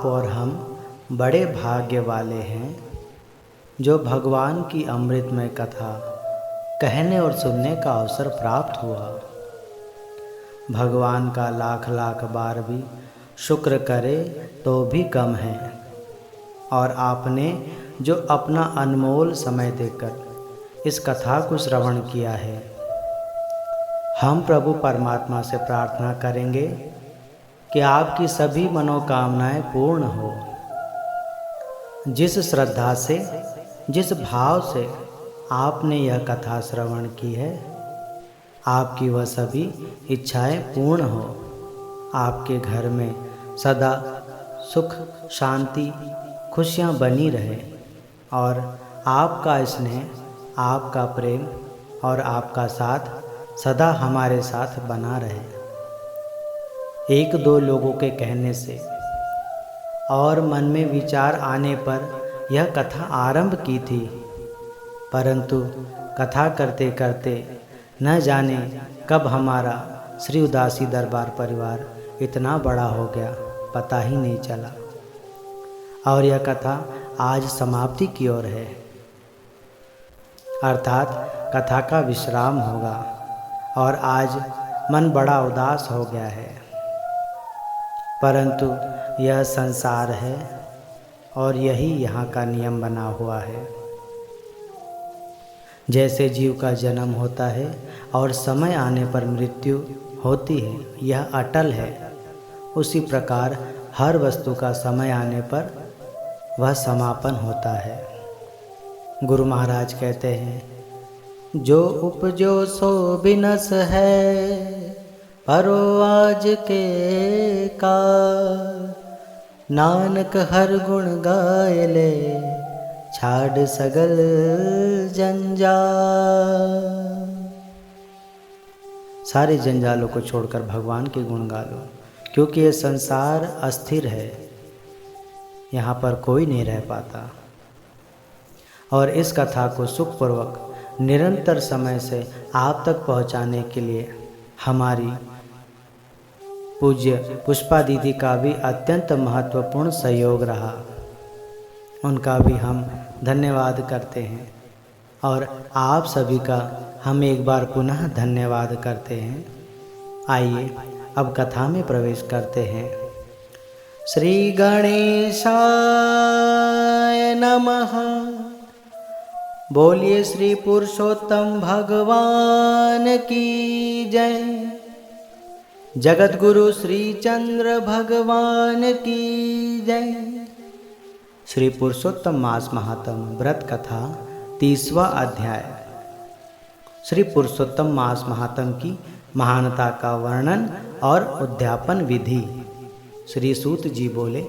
आप और हम बड़े भाग्य वाले हैं जो भगवान की अमृतमय कथा कहने और सुनने का अवसर प्राप्त हुआ। भगवान का लाख लाख बार भी शुक्र करे तो भी कम है, और आपने जो अपना अनमोल समय देकर इस कथा को श्रवण किया है, हम प्रभु परमात्मा से प्रार्थना करेंगे कि आपकी सभी मनोकामनाएं पूर्ण हो। जिस श्रद्धा से, जिस भाव से आपने यह कथा श्रवण की है, आपकी वह सभी इच्छाएं पूर्ण हो। आपके घर में सदा सुख, शांति, खुशियां बनी रहे, और आपका स्नेह, आपका प्रेम और आपका साथ सदा हमारे साथ बना रहे। एक दो लोगों के कहने से और मन में विचार आने पर यह कथा आरंभ की थी, परंतु कथा करते करते न जाने कब हमारा श्री उदासी दरबार परिवार इतना बड़ा हो गया, पता ही नहीं चला। और यह कथा आज समाप्ति की ओर है, अर्थात कथा का विश्राम होगा, और आज मन बड़ा उदास हो गया है। परंतु यह संसार है और यही यहाँ का नियम बना हुआ है। जैसे जीव का जन्म होता है और समय आने पर मृत्यु होती है, यह अटल है, उसी प्रकार हर वस्तु का समय आने पर वह समापन होता है। गुरु महाराज कहते हैं, जो उपजो सो बिनस है, परो आज के का, नानक हर गुण गाय ले, छाड़ सगल जंजाल। सारे जंजालों को छोड़कर भगवान के गुण गा लो, क्योंकि ये संसार अस्थिर है, यहाँ पर कोई नहीं रह पाता। और इस कथा को सुखपूर्वक निरंतर समय से आप तक पहुँचाने के लिए हमारी पूज्य पुष्पा दीदी का भी अत्यंत महत्वपूर्ण सहयोग रहा। उनका भी हम धन्यवाद करते हैं, और आप सभी का हम एक बार पुनः धन्यवाद करते हैं। आइए अब कथा में प्रवेश करते हैं। श्री गणेशाय नमः। बोलिए श्री पुरुषोत्तम भगवान की जय। जगत गुरु श्री चंद्र भगवान की जय। श्री पुरुषोत्तम मास महात्म व्रत कथा 30वां अध्याय। श्री पुरुषोत्तम मास महात्म की महानता का वर्णन और उद्यापन विधि। श्री सूत जी बोले,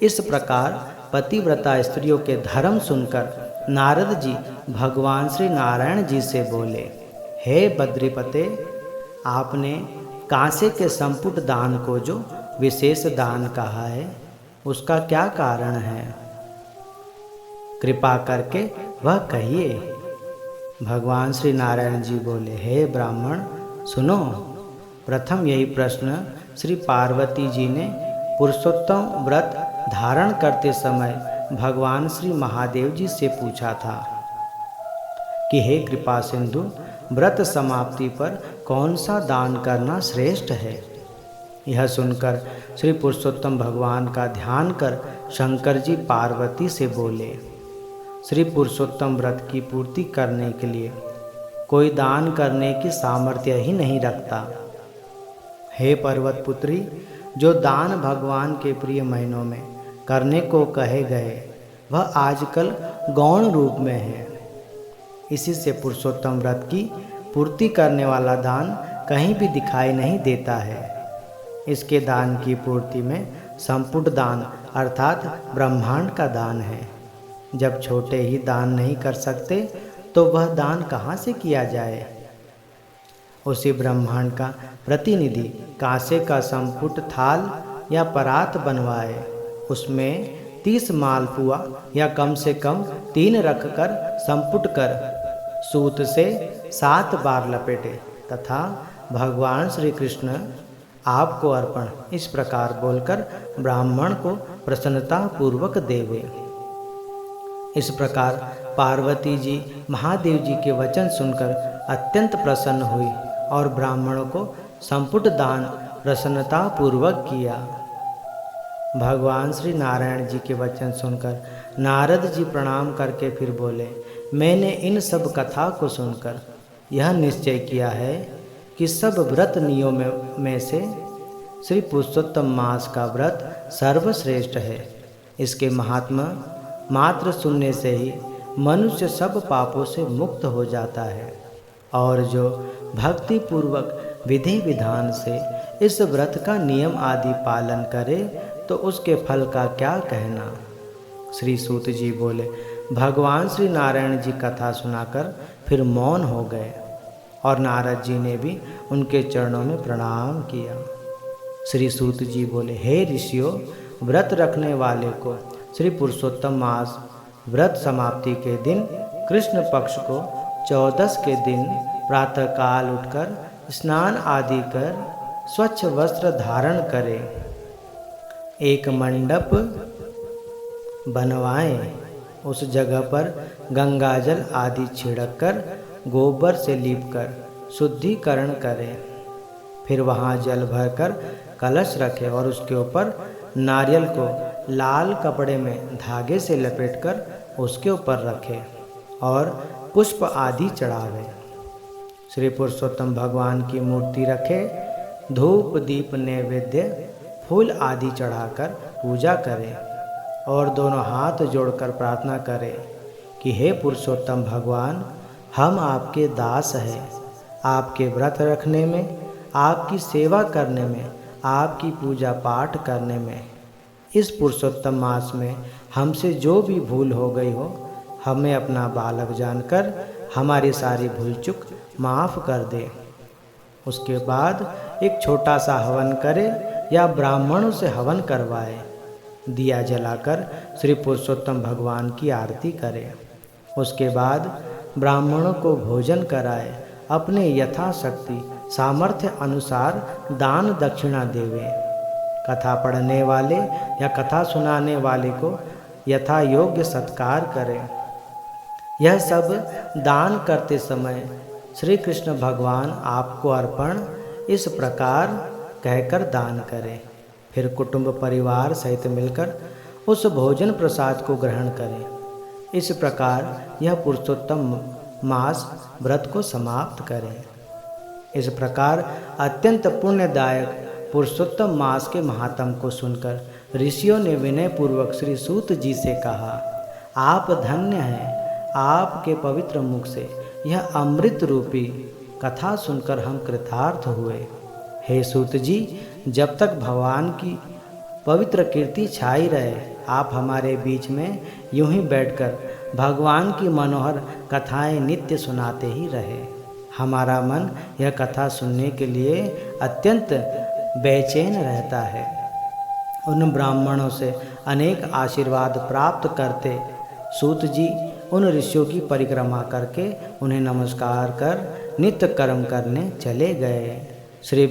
इस प्रकार पतिव्रता स्त्रियों के धर्म सुनकर नारद जी भगवान श्री नारायण जी से बोले, हे बद्रीपते, आपने कांसे के संपुट दान को जो विशेष दान कहा है, उसका क्या कारण है? कृपा करके वह कहिए। भगवान श्री नारायण जी बोले, हे ब्राह्मण सुनो। प्रथम यही प्रश्न श्री पार्वती जी ने पुरुषोत्तम व्रत धारण करते समय भगवान श्री महादेव जी से पूछा था कि हे कृपा सिंधु, व्रत समाप्ति पर कौन सा दान करना श्रेष्ठ है? यह सुनकर श्री पुरुषोत्तम भगवान का ध्यान कर शंकर जी पार्वती से बोले, श्री पुरुषोत्तम व्रत की पूर्ति करने के लिए कोई दान करने की सामर्थ्य ही नहीं रखता। हे पर्वत पुत्री, जो दान भगवान के प्रिय महीनों में करने को कहे गए, वह आजकल गौण रूप में है। इसी से पुरुषोत्तम व्रत की पूर्ति करने वाला दान कहीं भी दिखाई नहीं देता है। इसके दान की पूर्ति में संपुट दान अर्थात ब्रह्मांड का दान है। जब छोटे ही दान नहीं कर सकते तो वह दान कहाँ से किया जाए? उसी ब्रह्मांड का प्रतिनिधि कांसे का संपुट थाल या परात बनवाए, उसमें 30 मालपुआ या कम से कम 3 रखकर संपुट कर सूत से 7 बार लपेटे तथा भगवान श्री कृष्ण आपको अर्पण, इस प्रकार बोलकर ब्राह्मण को प्रसन्नता पूर्वक देवे। इस प्रकार पार्वती जी महादेव जी के वचन सुनकर अत्यंत प्रसन्न हुई और ब्राह्मणों को संपुट दान प्रसन्नता पूर्वक किया। भगवान श्री नारायण जी के वचन सुनकर नारद जी प्रणाम करके फिर बोले, मैंने इन सब कथा को सुनकर यह निश्चय किया है कि सब व्रत नियमों में से श्री पुरुषोत्तम मास का व्रत सर्वश्रेष्ठ है। इसके महात्मा मात्र सुनने से ही मनुष्य सब पापों से मुक्त हो जाता है और जो भक्ति पूर्वक विधि विधान से इस व्रत का नियम आदि पालन करे तो उसके फल का क्या कहना। श्री सूत जी बोले, भगवान श्री नारायण जी कथा सुनाकर फिर मौन हो गए और नारद जी ने भी उनके चरणों में प्रणाम किया। श्री सूत जी बोले, हे ऋषियों, व्रत रखने वाले को श्री पुरुषोत्तम मास व्रत समाप्ति के दिन कृष्ण पक्ष को 14 के दिन प्रातःकाल उठकर स्नान आदि कर स्वच्छ वस्त्र धारण करे, एक मंडप बनवाएं, उस जगह पर गंगाजल आदि छिड़ककर गोबर से लीपकर शुद्धिकरण करें, फिर वहाँ जल भरकर कलश रखें और उसके ऊपर नारियल को लाल कपड़े में धागे से लपेटकर उसके ऊपर रखें और पुष्प आदि चढ़ावें। श्री पुरुषोत्तम भगवान की मूर्ति रखें, धूप दीप नैवेद्य फूल आदि चढ़ाकर पूजा करें और दोनों हाथ जोड़कर प्रार्थना करें कि हे पुरुषोत्तम भगवान, हम आपके दास हैं। आपके व्रत रखने में, आपकी सेवा करने में, आपकी पूजा पाठ करने में, इस पुरुषोत्तम मास में हमसे जो भी भूल हो गई हो, हमें अपना बालक जानकर हमारी सारी भूल चूक माफ़ कर दे। उसके बाद एक छोटा सा हवन करे या ब्राह्मणों से हवन करवाए, दिया जलाकर श्री पुरुषोत्तम भगवान की आरती करे। उसके बाद ब्राह्मणों को भोजन कराए, अपने यथाशक्ति सामर्थ्य अनुसार दान दक्षिणा देवे। कथा पढ़ने वाले या कथा सुनाने वाले को यथा योग्य सत्कार करें। यह सब दान करते समय श्री कृष्ण भगवान आपको अर्पण, इस प्रकार कहकर दान करें। फिर कुटुंब परिवार सहित मिलकर उस भोजन प्रसाद को ग्रहण करें। इस प्रकार यह पुरुषोत्तम मास व्रत को समाप्त करें। इस प्रकार अत्यंत पुण्यदायक पुरुषोत्तम मास के महात्म को सुनकर ऋषियों ने विनय पूर्वक श्री सूत जी से कहा, आप धन्य हैं। आपके पवित्र मुख से यह अमृत रूपी कथा सुनकर हम कृतार्थ हुए। हे सूत जी, जब तक भगवान की पवित्र कीर्ति छाई रहे, आप हमारे बीच में यूं ही बैठकर भगवान की मनोहर कथाएं नित्य सुनाते ही रहे। हमारा मन यह कथा सुनने के लिए अत्यंत बेचैन रहता है। उन ब्राह्मणों से अनेक आशीर्वाद प्राप्त करते सूत जी उन ऋषियों की परिक्रमा करके उन्हें नमस्कार कर नित्य कर्म करने चले गए। श्री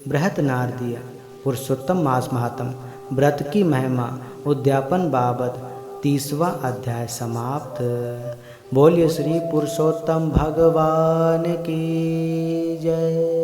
बृहत नारदीय पुरुषोत्तम मास महात्म व्रत की महिमा उद्यापन बाबत 30वां अध्याय समाप्त। बोलिए श्री पुरुषोत्तम भगवान की जय।